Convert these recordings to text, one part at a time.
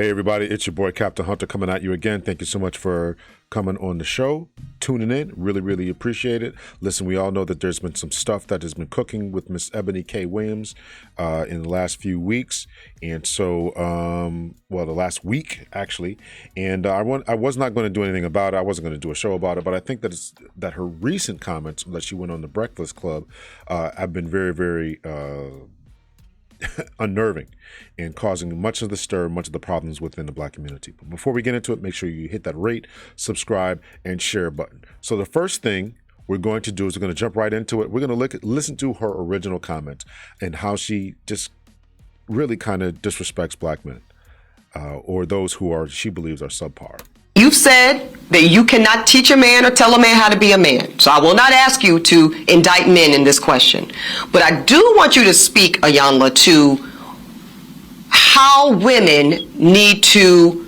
Hey everybody, it's your boy Captain Hunter coming at you again. Thank you so much for coming on the show, tuning in. Really appreciate it. Listen, we all know that there's been some stuff that has been cooking with Miss Eboni K.Williams in the last few weeks, and so the last week actually. And I was not going to do anything about it. I wasn't going to do a show about it, but I think that her recent comments that she went on the Breakfast Club have been very unnerving and causing much of the stir, much of the problems within the Black community. But before we get into it, make sure you hit that rate, subscribe, and share button. So the first thing we're going to do is we're going to jump right into it. We're going to listen to her original comments and how she just really kind of disrespects Black men or those who she believes are subpar. You've said that you cannot teach a man or tell a man how to be a man. So I will not ask you to indict men in this question. But I do want you to speak, Iyanla, to how women need to,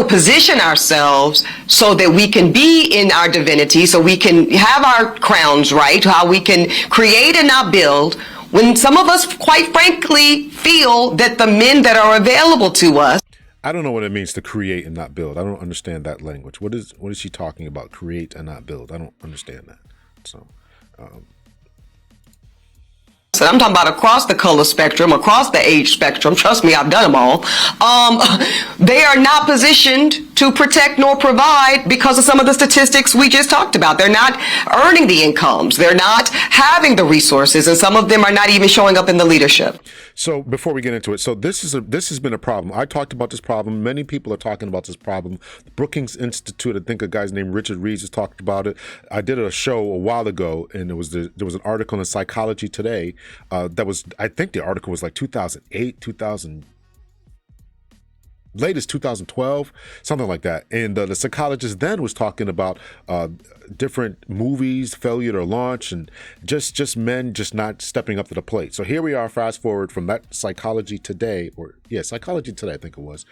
position ourselves so that we can be in our divinity, so we can have our crowns right, how we can create and not build, when some of us, quite frankly, feel that the men that are available to us. I don't know what it means to create and not build. I don't understand that language. What is she talking about? Create and not build. I don't understand that. So I'm talking about across the color spectrum, across the age spectrum. Trust me, I've done them all. They are not positioned to protect nor provide because of some of the statistics we just talked about. They're not earning the incomes. They're not having the resources, and some of them are not even showing up in the leadership. So before we get into it, so this has been a problem. I talked about this problem. Many people are talking about this problem. The Brookings Institute, I think a guy's named Richard Reeves has talked about it. I did a show a while ago, and there was an article in Psychology Today I think the article was like 2008, latest 2012, something like that. And the psychologist then was talking about different movies, failure to launch, and just men just not stepping up to the plate. So here we are, fast forward from that Psychology Today, Psychology Today, I think it was,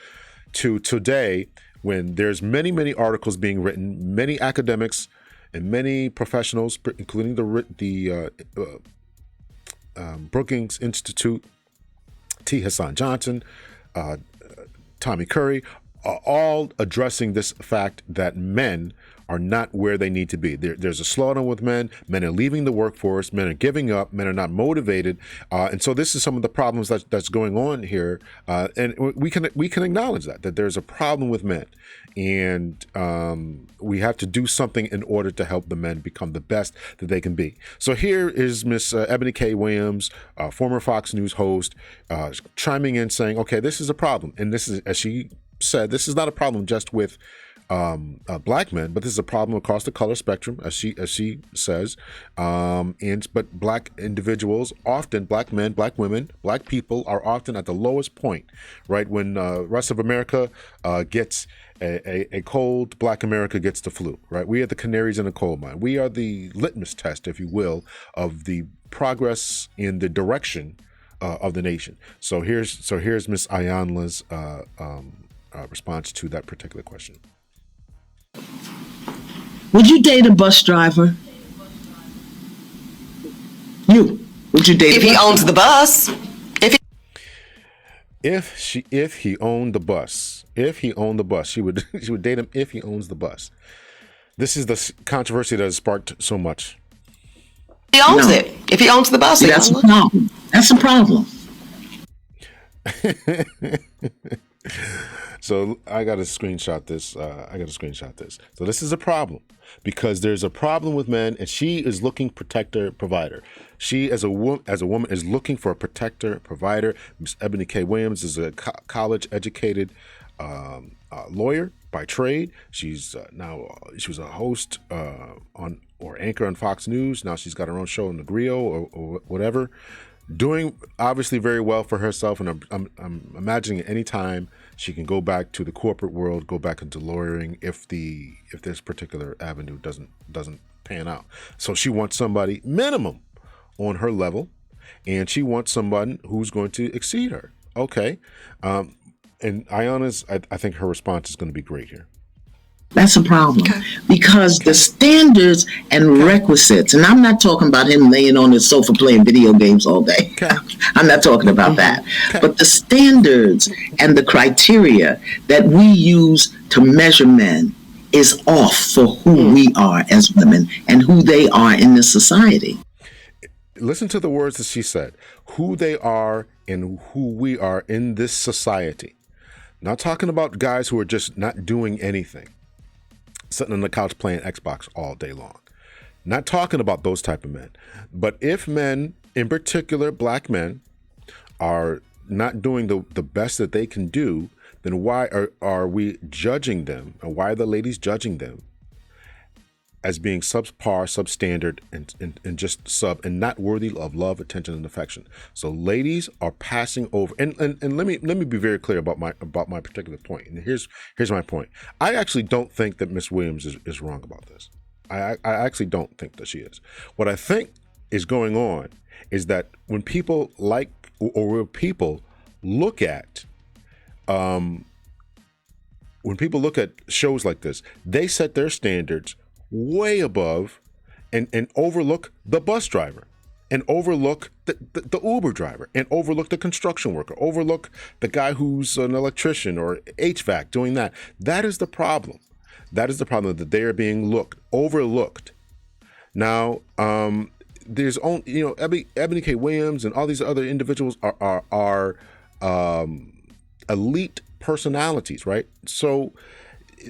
to today, when there's many articles being written, many academics and many professionals, including the Brookings Institute, T. Hassan Johnson, Tommy Curry, are all addressing this fact that men are not where they need to be. There's a slowdown with men. Men are leaving the workforce. Men are giving up. Men are not motivated. And so this is some of the problems that's going on here. And we can acknowledge that there's a problem with men. And we have to do something in order to help the men become the best that they can be. So here is Miss Eboni K.Williams, former Fox News host, chiming in saying, okay, this is a problem. And this is, as she said, this is not a problem just with Black men, but this is a problem across the color spectrum, as she says. But Black individuals, often Black men, Black women, Black people are often at the lowest point, right? When rest of America gets a cold, Black America gets the flu, right? We are the canaries in a coal mine. We are the litmus test, if you will, of the progress in the direction of the nation. So here's Miss Iyanla's response to that particular question. Would you date a bus driver? Would you date if he owns the bus? If he owned the bus, she would date him if he owns the bus. This is the controversy that has sparked so much. He owns it. If he owns the bus, that's a problem. That's a problem. So I got to screenshot this. So this is a problem because there's a problem with men, and she is looking protector, provider. She, as a woman, is looking for a protector, provider. Ms. Eboni K.Williams is a college-educated lawyer by trade. She's she was a host or anchor on Fox News. Now she's got her own show on the Griot or whatever. Doing obviously very well for herself, and I'm imagining at any time she can go back to the corporate world, go back into lawyering if this particular avenue doesn't pan out. So she wants somebody minimum on her level, and she wants someone who's going to exceed her. Okay, and Iyanla's, I think her response is going to be great here. That's a problem. Okay. Because the standards and requisites, and I'm not talking about him laying on his sofa playing video games all day. Okay. I'm not talking about that. Okay. But the standards and the criteria that we use to measure men is off for who we are as women and who they are in this society. Listen to the words that she said. Who they are and who we are in this society. Not talking about guys who are just not doing anything, sitting on the couch playing Xbox all day long. Not talking about those type of men. But if men, in particular black men, are not doing the best that they can do, then why are we judging them? And why are the ladies judging them as being subpar, substandard, and just sub, and not worthy of love, attention, and affection? So ladies are passing over, and let me be very clear about my particular point. And here's my point. I actually don't think that Miss Williams is wrong about this. I actually don't think that she is. What I think is going on is that when people when people look at shows like this, they set their standards way above and overlook the bus driver, and overlook the Uber driver, and overlook the construction worker, overlook the guy who's an electrician or HVAC doing that. That is the problem. That is the problem, that they are being overlooked. Now, there's only, Eboni K.Williams and all these other individuals are elite personalities, right? So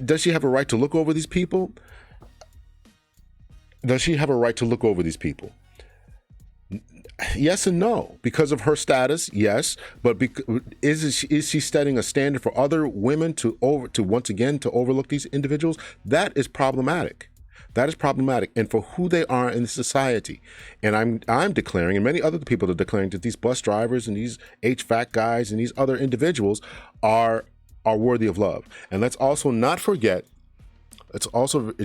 does she have a right to look over these people? Does she have a right to look over these people? Yes and no. Because of her status, yes. But is she setting a standard for other women to once again to overlook these individuals? That is problematic. That is problematic, and for who they are in society. And I'm declaring, and many other people are declaring, that these bus drivers and these HVAC guys and these other individuals are worthy of love. And let's also not forget. It's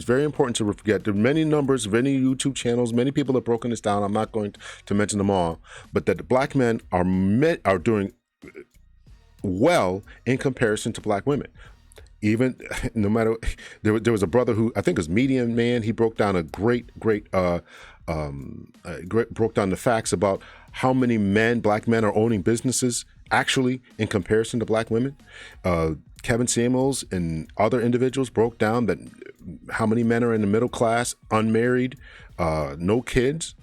very important to forget. There are many numbers, many YouTube channels, many people have broken this down. I'm not going to mention them all, but that the black men are doing well in comparison to black women. Even no matter, there was a brother who I think was Medium Man. He broke down broke down the facts about how many black men are owning businesses actually in comparison to black women. Kevin Samuels and other individuals broke down that how many men are in the middle class, unmarried, no kids,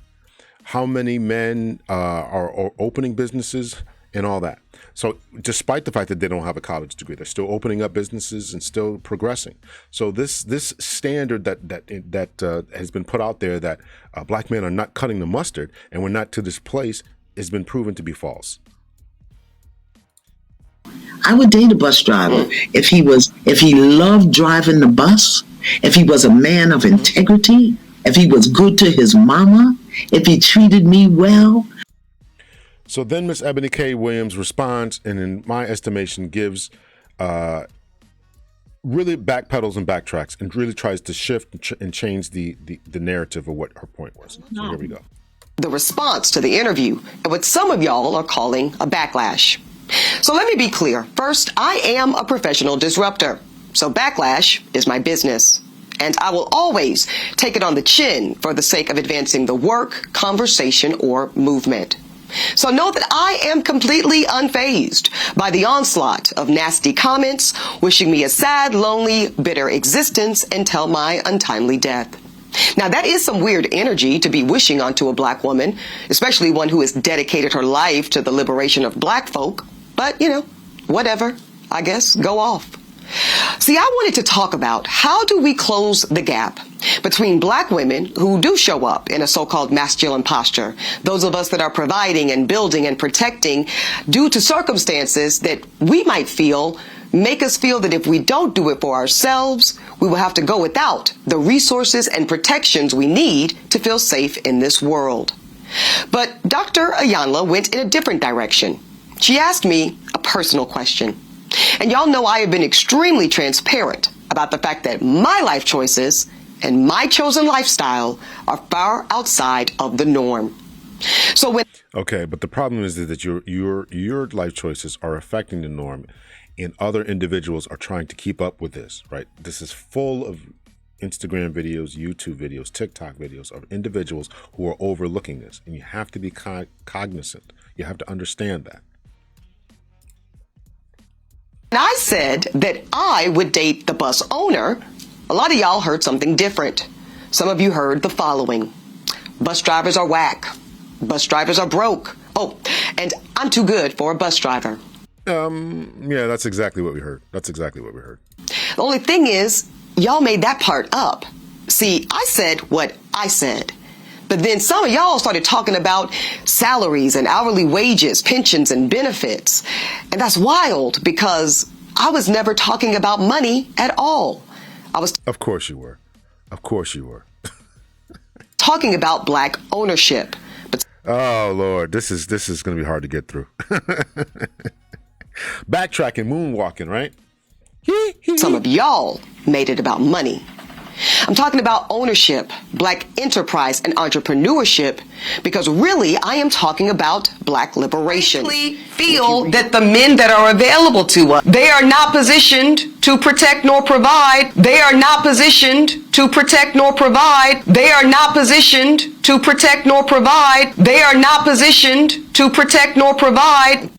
how many men are opening businesses and all that. So despite the fact that they don't have a college degree, they're still opening up businesses and still progressing. So this standard that has been put out there that black men are not cutting the mustard and we're not to this place has been proven to be false. I would date a bus driver if he loved driving the bus, if he was a man of integrity, if he was good to his mama, if he treated me well. So then Miss Eboni K.Williams responds, and in my estimation gives really backpedals and backtracks and really tries to shift and change the narrative of what her point was. So here we go. The response to the interview and what some of y'all are calling a backlash. So let me be clear. First, I am a professional disruptor. So Backlash is my business. And I will always take it on the chin for the sake of advancing the work, conversation, or movement. So know that I am completely unfazed by the onslaught of nasty comments, wishing me a sad, lonely, bitter existence until my untimely death. Now, that is some weird energy to be wishing onto a black woman, especially one who has dedicated her life to the liberation of black folk. But, whatever, I guess, go off. See, I wanted to talk about how do we close the gap between black women who do show up in a so-called masculine posture, those of us that are providing and building and protecting due to circumstances that we might feel make us feel that if we don't do it for ourselves, we will have to go without the resources and protections we need to feel safe in this world. But Dr. Iyanla went in a different direction. She asked me a personal question. And y'all know I have been extremely transparent about the fact that my life choices and my chosen lifestyle are far outside of the norm. So when Okay, but the problem is that your life choices are affecting the norm and other individuals are trying to keep up with this, right? This is full of Instagram videos, YouTube videos, TikTok videos of individuals who are overlooking this. And you have to be cognizant. You have to understand that. And I said that I would date the bus owner. A lot of y'all heard something different. Some of you heard the following. Bus drivers are whack. Bus drivers are broke. Oh, and I'm too good for a bus driver. Yeah, that's exactly what we heard. That's exactly what we heard. The only thing is, y'all made that part up. See, I said what I said. But then some of y'all started talking about salaries and hourly wages, pensions and benefits. And that's wild because I was never talking about money at all. I was Of course you were. Of course you were. talking about black ownership. But Oh Lord, this is going to be hard to get through. Backtracking, moonwalking, right? some of y'all made it about money. I'm talking about ownership, black enterprise, and entrepreneurship, because really I am talking about black liberation. I feel that the men that are available to us, they are not positioned to protect nor provide. They are not positioned to protect nor provide. They are not positioned to protect nor provide. They are not positioned to protect nor provide.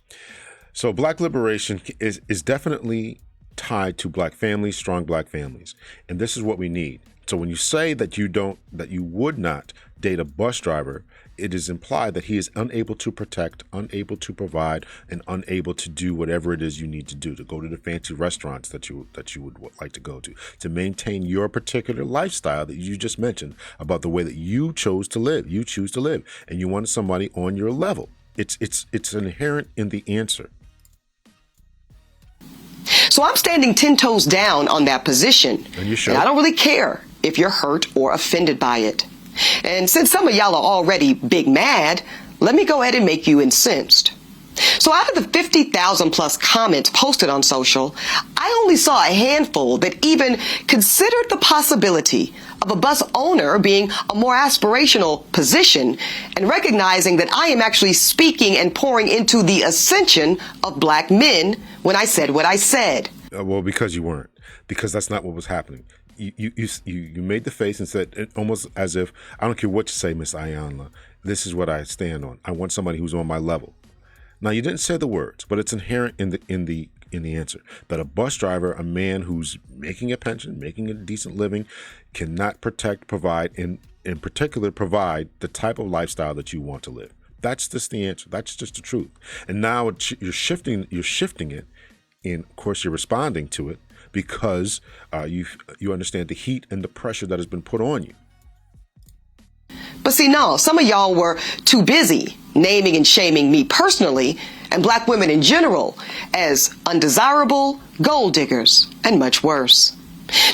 So black liberation is definitely tied to black families, strong black families. And this is what we need. So when you say that you would not date a bus driver, it is implied that he is unable to protect, unable to provide, and unable to do whatever it is you need to do, to go to the fancy restaurants that you would like to go to maintain your particular lifestyle that you just mentioned about the way that you chose to live. You choose to live, and you want somebody on your level. It's inherent in the answer. So I'm standing 10 toes down on that position. And you should. And I don't really care if you're hurt or offended by it. And since some of y'all are already big mad, let me go ahead and make you incensed. So out of the 50,000 plus comments posted on social, I only saw a handful that even considered the possibility of a bus owner being a more aspirational position and recognizing that I am actually speaking and pouring into the ascension of black men when I said what I said. Well, because you weren't. Because that's not what was happening. You made the face and said it almost as if, I don't care what you say, Miss Iyanla, this is what I stand on. I want somebody who's on my level. Now, you didn't say the words, but it's inherent in the answer that a bus driver, a man who's making a pension, making a decent living, cannot protect, provide, and in particular provide the type of lifestyle that you want to live. That's just the answer. That's just the truth. And now you're shifting it, and of course you're responding to it because you understand the heat and the pressure that has been put on you. But see, no, some of y'all were too busy naming and shaming me personally and black women in general as undesirable, gold diggers, and much worse.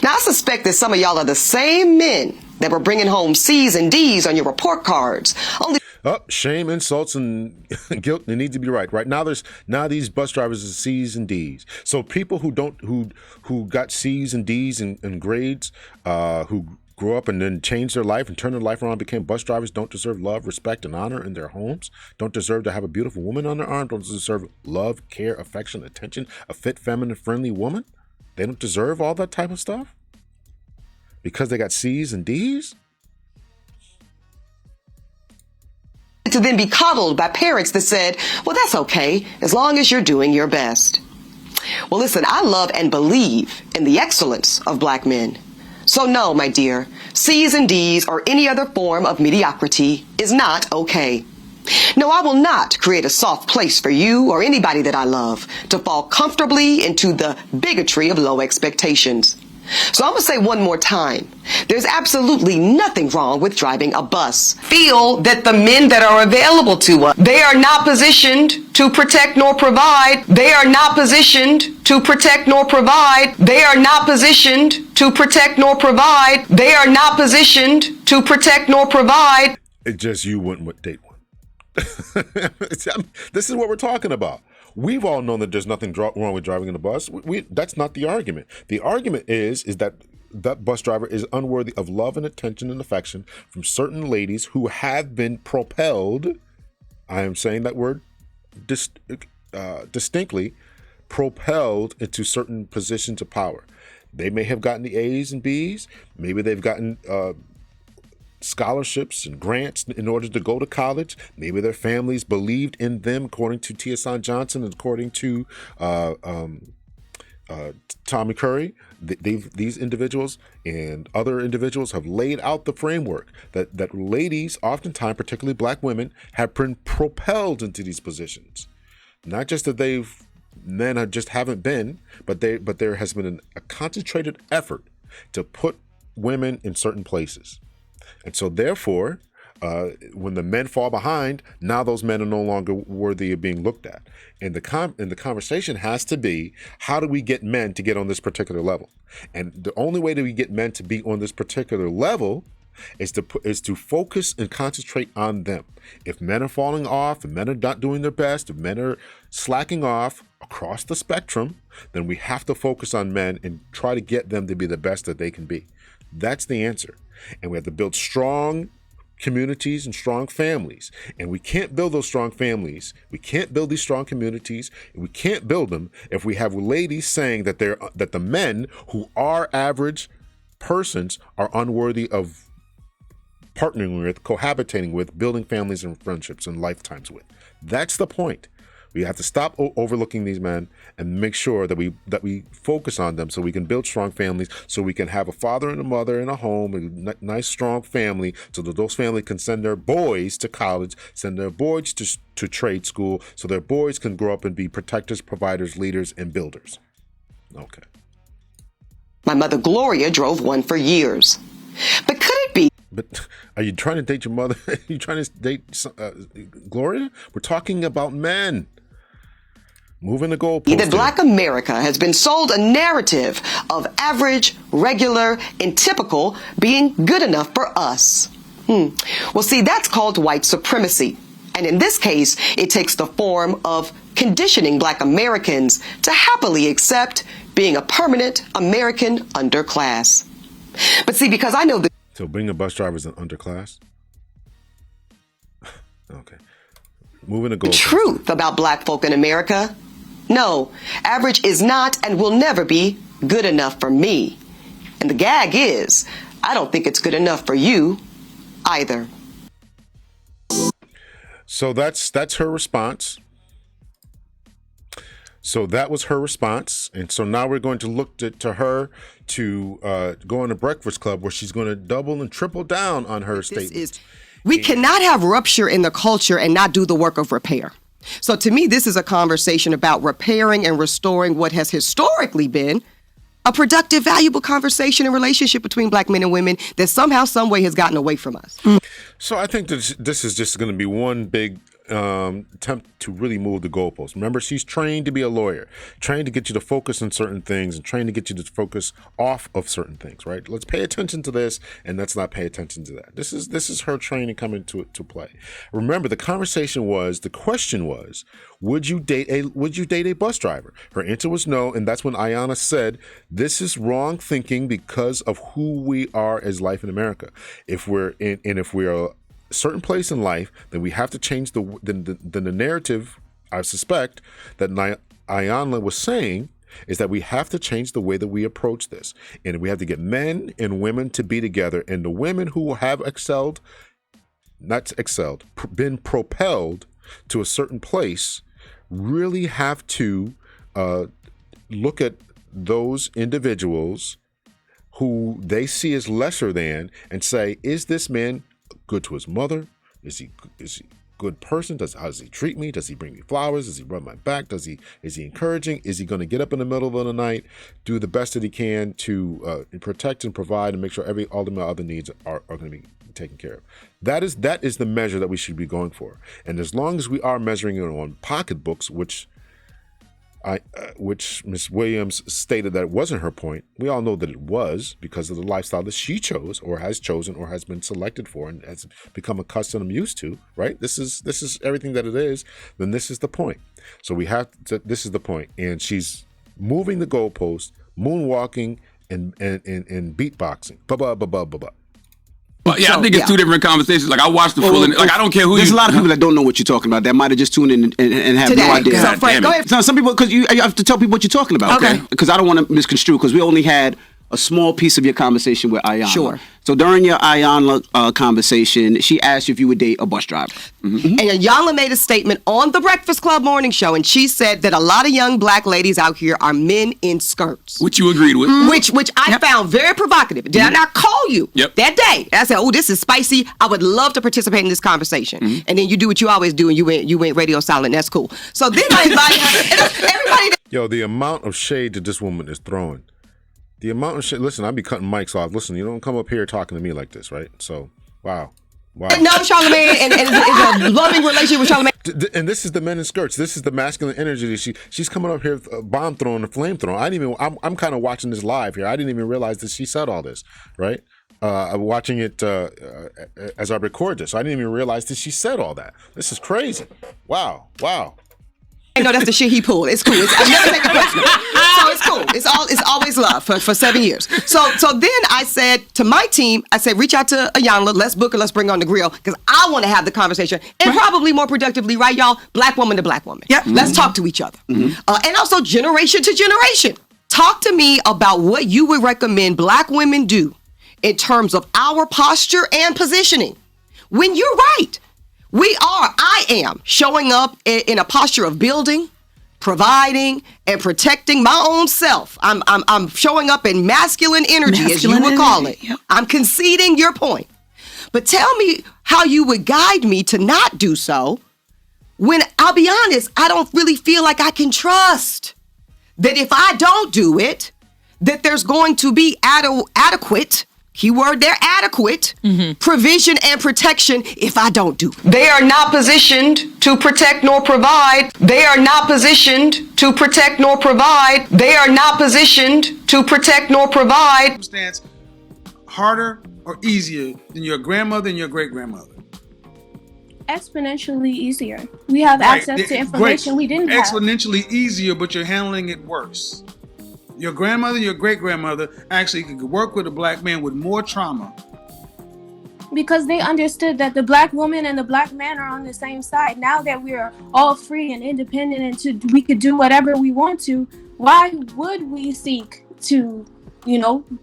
Now, I suspect that some of y'all are the same men that were bringing home C's and D's on your report cards. Only shame, insults, and guilt. They need to be right. Now these bus drivers are C's and D's. So people who got C's and D's and grades, who grew up and then changed their life and turned their life around, became bus drivers, don't deserve love, respect, and honor in their homes, don't deserve to have a beautiful woman on their arm, don't deserve love, care, affection, attention, a fit, feminine, friendly woman. They don't deserve all that type of stuff because they got C's and D's. to then be coddled by parents that said, well, that's okay, as long as you're doing your best. Well, listen, I love and believe in the excellence of black men. So no, my dear, C's and D's or any other form of mediocrity is not okay. No, I will not create a soft place for you or anybody that I love to fall comfortably into the bigotry of low expectations. So I'm going to say one more time, there's absolutely nothing wrong with driving a bus. Feel that the men that are available to us, they are not positioned to protect nor provide. They are not positioned to protect nor provide. They are not positioned to protect nor provide. They are not positioned to protect nor provide. It's just you wouldn't date one. This is what we're talking about. We've all known that there's nothing wrong with driving in a bus. That's not the argument. The argument is that that bus driver is unworthy of love and attention and affection from certain ladies who have been propelled, I am saying that word distinctly, propelled into certain positions of power. They may have gotten the A's and B's. Maybe they've gotten scholarships and grants in order to go to college. Maybe their families believed in them, according to T. Hassan Johnson and according to Tommy Curry. These individuals and other individuals have laid out the framework that ladies, oftentimes, particularly black women, have been propelled into these positions. Not just that men just haven't been, but there has been a concentrated effort to put women in certain places. And so therefore, when the men fall behind, now those men are no longer worthy of being looked at. And the conversation has to be, how do we get men to get on this particular level? And the only way that we get men to be on this particular level is to focus and concentrate on them. If men are falling off, if men are not doing their best, if men are slacking off across the spectrum, then we have to focus on men and try to get them to be the best that they can be. That's the answer. And we have to build strong communities and strong families. And we can't build those strong families. We can't build these strong communities. We can't build them if we have ladies saying that the men who are average persons are unworthy of partnering with, cohabitating with, building families and friendships and lifetimes with. That's the point. We have to stop overlooking these men and make sure that we focus on them so we can build strong families, so we can have a father and a mother in a home, a nice strong family, so that those families can send their boys to college, send their boys to trade school, so their boys can grow up and be protectors, providers, leaders, and builders. Okay. My mother Gloria drove one for years. But could it be? But are you trying to date your mother? Are you trying to date Gloria? We're talking about men. Moving the goalpost. That Black America has been sold a narrative of average, regular, and typical being good enough for us. Well, see, that's called white supremacy. And in this case, it takes the form of conditioning Black Americans to happily accept being a permanent American underclass. But see, because I know that. So being a bus driver is an underclass? Okay. Moving to goalpost. Truth about Black folk in America. No, average is not and will never be good enough for me. And the gag is, I don't think it's good enough for you either. So that's her response. So that was her response. And so now we're going to look to her to go on a Breakfast Club where she's going to double and triple down on her statement. We cannot have rupture in the culture and not do the work of repair. So to me, this is a conversation about repairing and restoring what has historically been a productive, valuable conversation and relationship between Black men and women that somehow, some way has gotten away from us. So I think this is just going to be one big attempt to really move the goalposts. Remember, she's trained to be a lawyer, trained to get you to focus on certain things and trained to get you to focus off of certain things, right? Let's pay attention to this and let's not pay attention to that. This is her training coming to play. Remember, the question was, would you date a bus driver? Her answer was no, and that's when Iyanla said, this is wrong thinking because of who we are as life in America. If we're a certain place in life, then we have to change the narrative. I suspect that Iyanla was saying is that we have to change the way that we approach this, and we have to get men and women to be together. And the women who have been propelled to a certain place, really have to look at those individuals who they see as lesser than and say, is this man good to his mother? Is he a good person? How does he treat me? Does he bring me flowers? Does he rub my back? Is he encouraging? Is he going to get up in the middle of the night, do the best that he can to protect and provide and make sure all of my other needs are going to be taken care of? That is the measure that we should be going for. And as long as we are measuring it on pocketbooks, which Ms. Williams stated that it wasn't her point. We all know that it was, because of the lifestyle that she chose or has chosen or has been selected for and has become accustomed and used to, right? This is everything that it is. Then this is the point. So this is the point. And she's moving the goalpost, moonwalking and beatboxing. Ba-ba-ba-ba-ba-ba. Well, yeah, I think it's two different conversations. Like I watched the full, like I don't care who. There's a lot of people that don't know what you're talking about. That might have just tuned in and have no idea. So, Frank, go ahead. So some people, because you have to tell people what you're talking about. Okay. Because I don't want to misconstrue. Because we only had a small piece of your conversation with Iyanla. Sure. So during your Iyanla conversation, she asked you if you would date a bus driver. And Iyanla made a statement on the Breakfast Club morning show, and she said that a lot of young black ladies out here are men in skirts. Which you agreed with. Which I found very provocative. Did I not call you that day? I said, oh, this is spicy. I would love to participate in this conversation. And then you do what you always do, and you went radio silent. That's cool. So then I invited her, and everybody. Yo, the amount of shade that this woman is throwing. The amount of shit. Listen, I be cutting mics off. Listen, you don't come up here talking to me like this, right? So, wow. No, Charlamagne, and it's a loving relationship with Charlamagne. And this is the men in skirts. This is the masculine energy. She's coming up here, bomb throwing, a flame throwing. I'm kind of watching this live here. I didn't even realize that she said all this, right? I'm watching it as I record this. So I didn't even realize that she said all that. This is crazy. Wow. No, that's the shit he pulled. It's cool. I never take it personal. So it's cool. It's always love for 7 years. So then I said to my team, I said, reach out to Iyanla. Let's book her. Let's bring her on the grill because I want to have the conversation and probably more productively, right, y'all? Black woman to black woman. Yep. Let's talk to each other. And also generation to generation. Talk to me about what you would recommend black women do in terms of our posture and positioning. When you're right. I am showing up in a posture of building, providing, and protecting my own self. I'm showing up in masculine energy, as you would call it. Yep. I'm conceding your point. But tell me how you would guide me to not do so when, I'll be honest, I don't really feel like I can trust that if I don't do it, that there's going to be adequate, keyword there, adequate provision and protection if I don't do it. They are not positioned to protect nor provide. They are not positioned to protect nor provide. They are not positioned to protect nor provide. Circumstance harder or easier than your grandmother and your great-grandmother? Exponentially easier. We have access to information we didn't have. Exponentially easier, but you're handling it worse. Your grandmother and your great-grandmother actually could work with a black man with more trauma. Because they understood that the black woman and the black man are on the same side. Now that we're all free and independent and we could do whatever we want to, why would we seek to,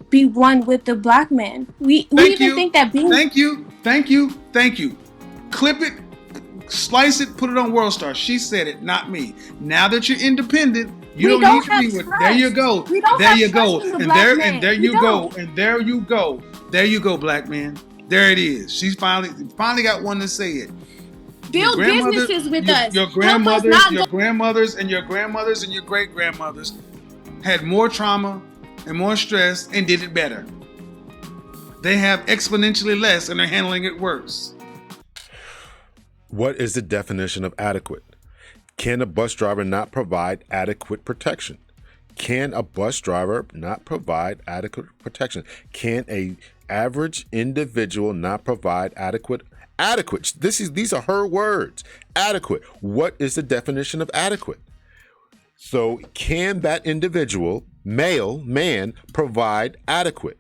be one with the black man? We even think that being... Thank you. Clip it, slice it, put it on World Star. She said it, not me. Now that you're independent, you don't need to be with. There you go. There you go. And there you go. And there you go. There you go, black man. There it is. She's finally got one to say it. Build businesses with us. Your grandmothers and your great-grandmothers had more trauma and more stress and did it better. They have exponentially less and they're handling it worse. What is the definition of adequate? Can a bus driver not provide adequate protection? Can a bus driver not provide adequate protection? Can a average individual not provide adequate? These are her words. Adequate. What is the definition of adequate? So can that individual, man, provide adequate?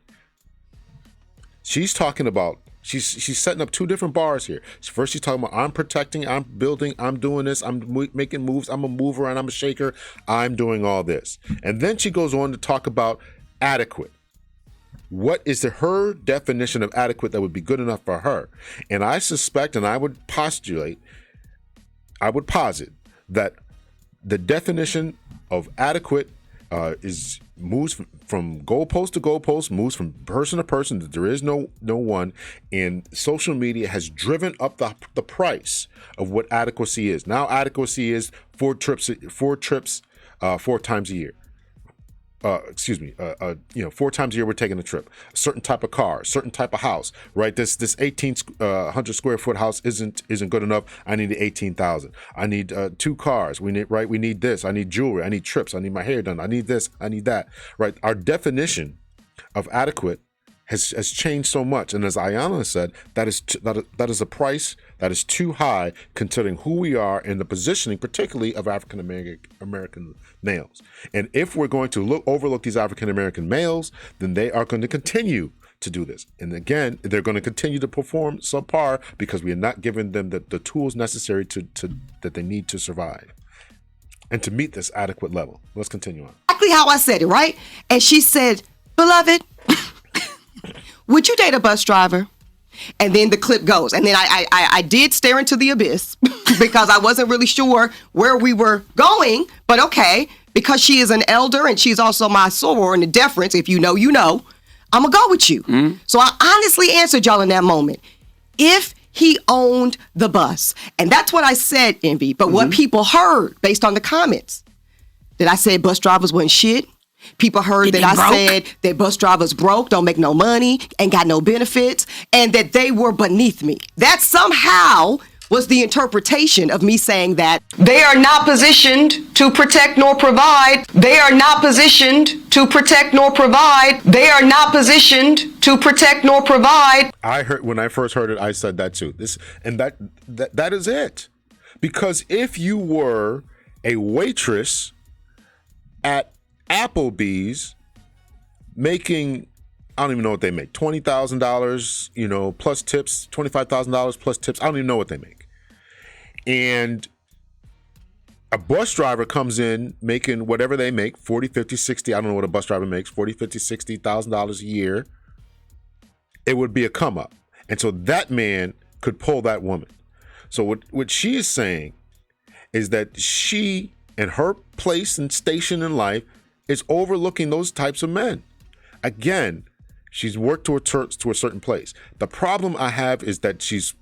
She's talking about, she's setting up two different bars here. First, she's talking about I'm protecting, I'm building, I'm doing this, I'm making moves, I'm a mover and I'm a shaker, I'm doing all this. And then she goes on to talk about adequate. What is her definition of adequate that would be good enough for her? And I suspect, and I would posit that the definition of adequate moves from goalpost to goalpost, moves from person to person, that there is no one, and social media has driven up the price of what adequacy is. Now adequacy is 4 trips 4 times a year. 4 times a year we're taking a trip. A certain type of car, a certain type of house, right? This 1,800 square foot house isn't good enough. I need 18,000. I need 2 cars. We need this. I need jewelry. I need trips. I need my hair done. I need this. I need that. Right? Our definition of adequate has changed so much, and as Iyanla said, that is a price that is too high considering who we are and the positioning, particularly of African American males. And if we're going to overlook these African American males, then they are going to continue to do this. And again, they're going to continue to perform subpar because we are not giving them the tools necessary to that they need to survive and to meet this adequate level. Let's continue on. Exactly how I said it, right? And she said, beloved, would you date a bus driver? And then the clip goes. And then I did stare into the abyss because I wasn't really sure where we were going. But okay, because she is an elder and she's also my soror in the deference, if you know, you know, I'm going to go with you. Mm-hmm. So I honestly answered y'all in that moment. If he owned the bus. And that's what I said, Envy. But what people heard based on the comments, that I said bus drivers wasn't shit. People heard that I said that bus drivers broke, don't make no money, ain't got no benefits, and that they were beneath me. That somehow was the interpretation of me saying that they are not positioned to protect nor provide. They are not positioned to protect nor provide. They are not positioned to protect nor provide. I heard when I first heard it, I said that too. That is it. Because if you were a waitress at Applebee's making, I don't even know what they make, $20,000, plus tips, $25,000 plus tips. I don't even know what they make. And a bus driver comes in making whatever they make, 40, 50, 60, I don't know what a bus driver makes, 40, 50, $60,000 a year. It would be a come up. And so that man could pull that woman. So what she is saying is that she and her place and station in life is overlooking those types of men. Again, she's worked to a certain place. The problem I have is that she's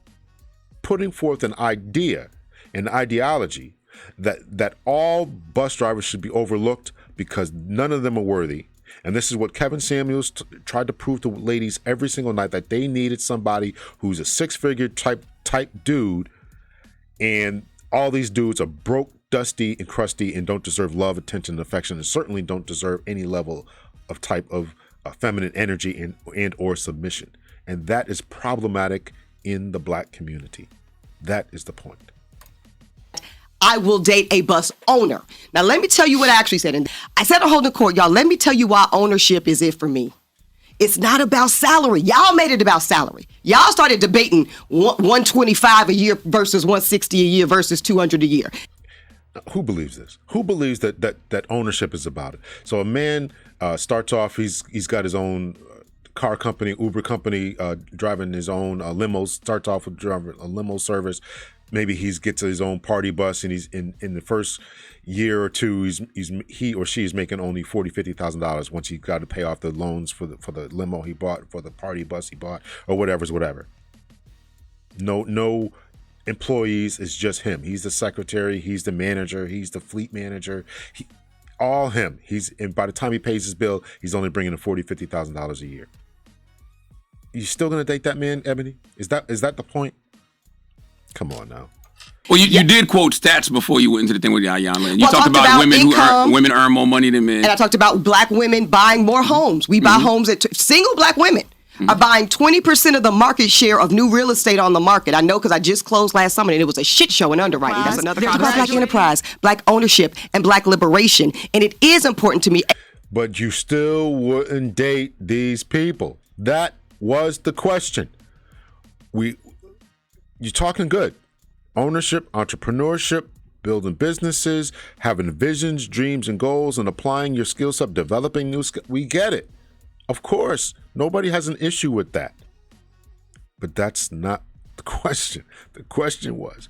putting forth an idea, an ideology that all bus drivers should be overlooked because none of them are worthy. And this is what Kevin Samuels tried to prove to ladies every single night, that they needed somebody who's a six-figure type dude, and all these dudes are broke, dusty, and crusty and don't deserve love, attention, and affection, and certainly don't deserve any level of type of feminine energy and or submission. And that is problematic in the black community. That is the point. I will date a bus owner. Now, let me tell you what I actually said. And I said to hold the court, y'all, let me tell you why ownership is it for me. It's not about salary. Y'all made it about salary. Y'all started debating 125 a year versus 160 a year versus 200 a year. Who believes this? Who believes that ownership is about it? So a man starts off, he's got his own car company, Uber company, driving his own limos, starts off with driving a limo service. Maybe he gets his own party bus, and he's in the first year or two, he or she is making only $40,000, $50,000 once he got to pay off the loans for the limo he bought, for the party bus he bought, or whatever. No employees, is just him. He's the secretary, he's the manager, he's the fleet manager, all him. And by the time he pays his bill, he's only bringing in $40,000, $50,000 a year. You still gonna date that man, Ebony? Is that the point? Come on now. Well, you did quote stats before you went into the thing with Iyanla, and you talked about women earn more money than men. And I talked about black women buying more homes. We buy homes single black women are buying 20% of the market share of new real estate on the market. I know because I just closed last summer and it was a shit show in underwriting. That's another conversation. About black enterprise, black ownership, and black liberation. And it is important to me. But you still wouldn't date these people. That was the question. You're talking good. Ownership, entrepreneurship, building businesses, having visions, dreams, and goals, and applying your skill set, developing new skills. We get it. Of course, nobody has an issue with that. But that's not the question. The question was,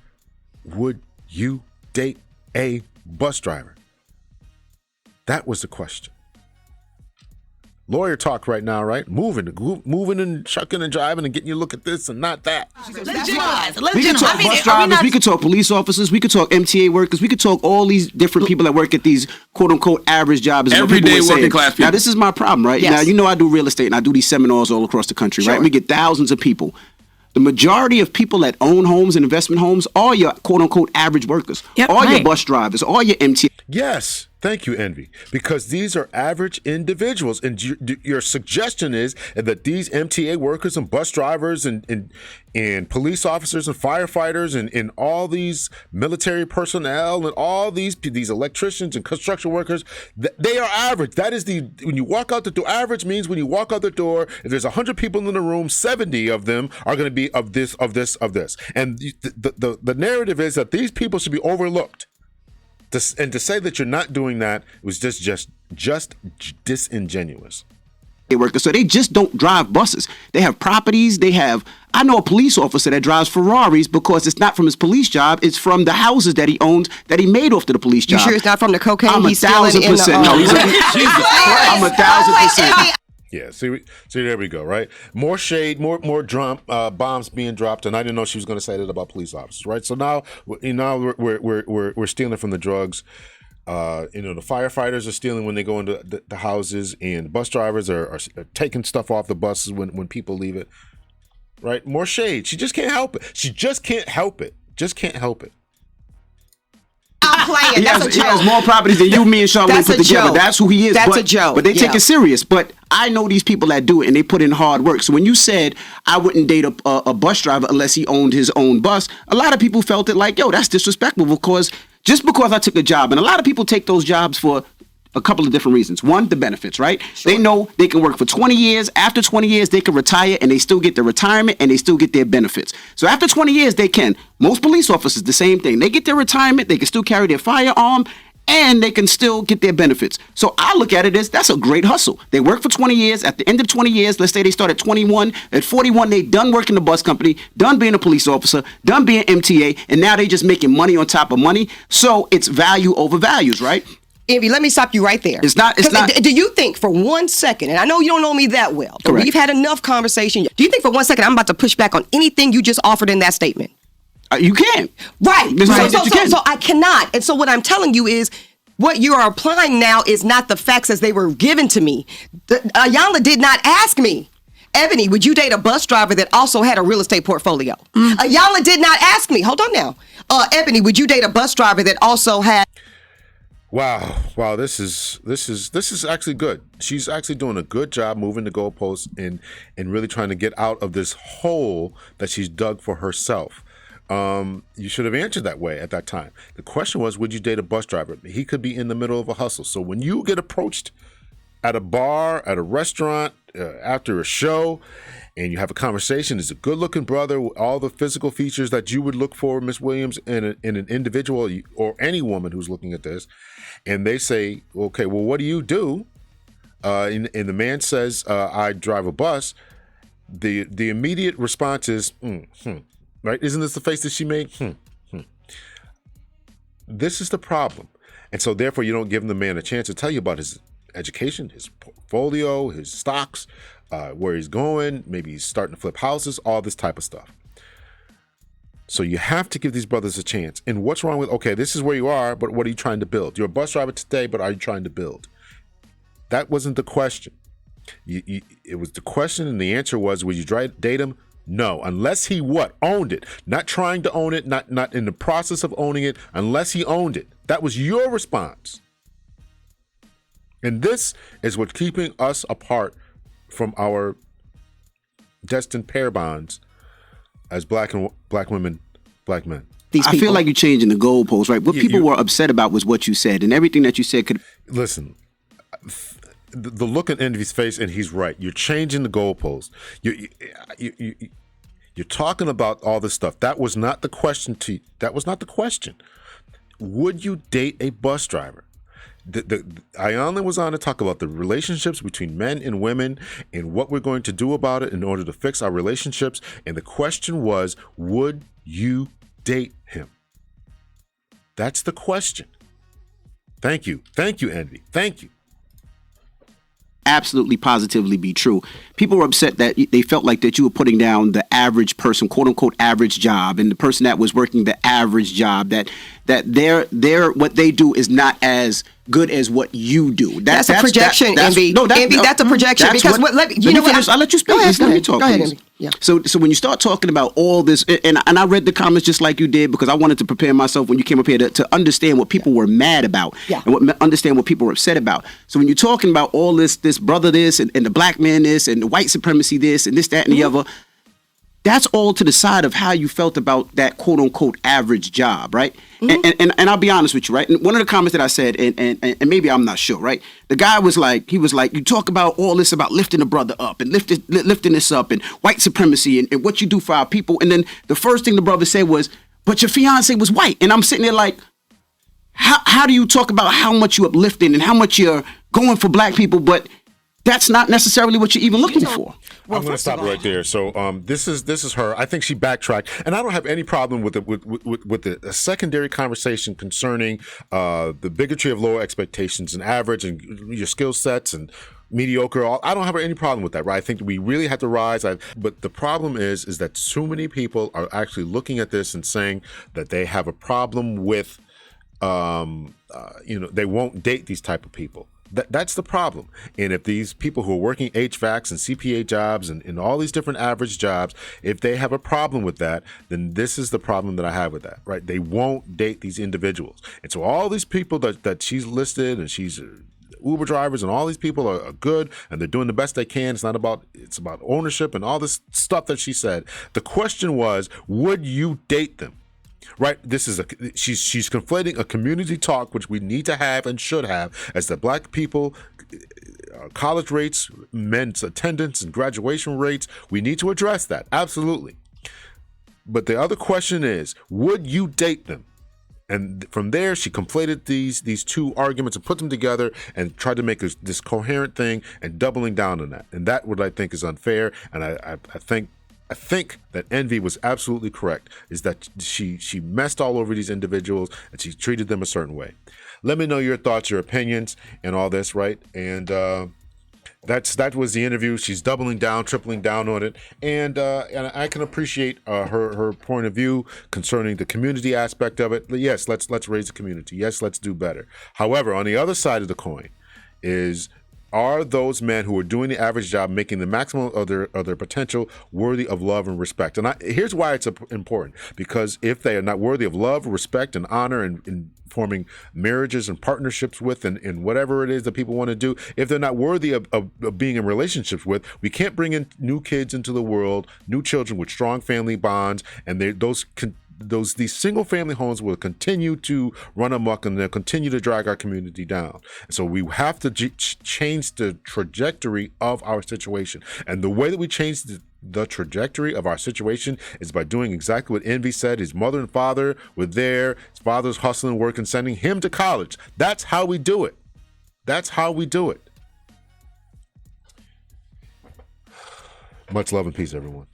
would you date a bus driver? That was the question. Lawyer talk right now, right? Moving and chucking and driving and getting you look at this and not that. We could talk bus drivers, we could talk police officers, we could talk MTA workers, we could talk all these different people that work at these quote unquote average jobs. Everyday working class people. Now this is my problem, right? Yes. Now I do real estate and I do these seminars all across the country, right? We get thousands of people. The majority of people that own homes and investment homes are your quote unquote average workers, your bus drivers, all your MTA. Yes, Thank you, Envy, because these are average individuals, and your suggestion is that these MTA workers and bus drivers and police officers and firefighters and all these military personnel and all these electricians and construction workers, they are average. That is when you walk out the door. Average means when you walk out the door, if there's 100 people in the room, 70 of them are going to be of this. And the narrative is that these people should be overlooked. And to say that you're not doing that was just disingenuous. Workers, so they just don't drive buses. They have properties. I know a police officer that drives Ferraris because it's not from his police job. It's from the houses that he owns that he made off to the police job. You sure it's not from the cocaine I'm he's stealing in the? No, I'm 1,000%. Yeah, see, there we go, right? More shade, more bombs being dropped, and I didn't know she was going to say that about police officers, right? So now we're stealing from the drugs. The firefighters are stealing when they go into the houses, and bus drivers are taking stuff off the buses when people leave it, right? More shade. She just can't help it. Just can't help it. I'm playing. He has more properties than you, me, and Charlamagne put together. Joke. That's who he is. That's a joke. But they take it serious. But I know these people that do it, and they put in hard work. So when you said I wouldn't date a bus driver unless he owned his own bus, a lot of people felt it like, yo, that's disrespectful because I took a job. And a lot of people take those jobs for a couple of different reasons. One, the benefits, right? Sure. They know they can work for 20 years. After 20 years, they can retire and they still get their retirement and they still get their benefits. So after 20 years, they can. Most police officers, the same thing. They get their retirement, they can still carry their firearm, and they can still get their benefits. So I look at it as that's a great hustle. They work for 20 years. At the end of 20 years, let's say they start at 21. At 41, they done working the bus company, done being a police officer, done being MTA, and now they just making money on top of money. So it's value over values, right? Envy, let me stop you right there. It's not. Do you think for 1 second, and I know you don't know me that well, but Correct. we've had enough conversation. Do you think for 1 second I'm about to push back on anything you just offered in that statement? You can. Right. Right. So I cannot. And so what I'm telling you is what you are applying now is not the facts as they were given to me. Iyanla did not ask me, Eboni, would you date a bus driver that also had a real estate portfolio? Iyanla did not ask me. Hold on now. Eboni, would you date a bus driver that also had... Wow! This is actually good. She's actually doing a good job moving the goalposts and really trying to get out of this hole that she's dug for herself. You should have answered that way at that time. The question was, would you date a bus driver? He could be in the middle of a hustle. So when you get approached at a bar, at a restaurant, after a show, and you have a conversation, is a good-looking brother with all the physical features that you would look for, Ms. Williams, in an individual or any woman who's looking at this, and they say, okay, well, what do you do? And the man says, I drive a bus. The immediate response is, right? Isn't this the face that she made? This is the problem. And so therefore you don't give the man a chance to tell you about his education, his portfolio, his stocks, where he's going, maybe he's starting to flip houses, all this type of stuff. So you have to give these brothers a chance. And what's wrong with, okay, this is where you are, but what are you trying to build? You're a bus driver today, but are you trying to build? That wasn't the question. It was the question, and the answer was, would you date him? No, unless he owned it. Not trying to own it, not in the process of owning it, unless he owned it. That was your response. And this is what's keeping us apart from our destined pair bonds as black women, black men. I feel like you're changing the goalposts, right? What people were upset about was what you said, and everything that you said could... Listen, the look in Envy's face, and he's right. You're changing the goalposts. You're talking about all this stuff. That was not the question to you. That was not the question. Would you date a bus driver? Iyanla was on to talk about the relationships between men and women and what we're going to do about it in order to fix our relationships. And the question was, would you date him? That's the question. Thank you. Thank you, Envy. Thank you. Absolutely, positively be true. People were upset that they felt like that you were putting down the average person, quote unquote, average job, and the person that was working the average job, that their what they do is not as good as what you do. That's a projection, Envy. Envy, that's a projection. Because I'll let you speak. Go ahead, Envy. Yeah. So when you start talking about all this, and I read the comments just like you did because I wanted to prepare myself when you came up here to understand what people were mad about and understand what people were upset about. So when you're talking about all this brother this and the black man this and the white supremacy this and this, that, and the other, that's all to the side of how you felt about that quote unquote average job, right? And I'll be honest with you, right? And one of the comments that I said, and maybe I'm not sure, right? The guy was like, you talk about all this about lifting a brother up and lifting this up and white supremacy and what you do for our people. And then the first thing the brother said was, but your fiance was white. And I'm sitting there like, how do you talk about how much you uplifting and how much you're going for black people, but that's not necessarily what you're even looking for. Well, I'm going to stop right there. So this is her. I think she backtracked, and I don't have any problem with the secondary conversation concerning the bigotry of lower expectations and average and your skill sets and mediocre. I don't have any problem with that, right? I think we really have to rise. But the problem is that so many people are actually looking at this and saying that they have a problem with, they won't date these type of people. That's the problem. And if these people who are working HVACs and CPA jobs and all these different average jobs, if they have a problem with that, then this is the problem that I have with that, right? They won't date these individuals. And so all these people that she's listed and she's Uber drivers and all these people are good and they're doing the best they can. It's about ownership and all this stuff that she said. The question was, would you date them? Right, she's conflating a community talk, which we need to have and should have, as the black people, college rates, men's attendance and graduation rates. We need to address that, absolutely. But the other question is, would you date them? And from there, she conflated these two arguments and put them together and tried to make this coherent thing and doubling down on that. And that what I think is unfair. And I think that Envy was absolutely correct, is that she messed all over these individuals and she treated them a certain way. Let me know your thoughts, your opinions, and all this, right? And that was the interview. She's doubling down, tripling down on it, and I can appreciate her point of view concerning the community aspect of it. Yes, let's raise the community. Yes, let's do better. However, on the other side of the coin are those men who are doing the average job, making the maximum of their potential, worthy of love and respect? And here's why it's important. Because if they are not worthy of love, respect, and honor in forming marriages and partnerships with and whatever it is that people want to do, if they're not worthy of being in relationships with, we can't bring in new kids into the world, new children with strong family bonds, and these single family homes will continue to run amok and they'll continue to drag our community down. So we have to change the trajectory of our situation. And the way that we change the trajectory of our situation is by doing exactly what Envy said. His mother and father were there. His father's hustling, working, sending him to college. That's how we do it. That's how we do it. Much love and peace, everyone.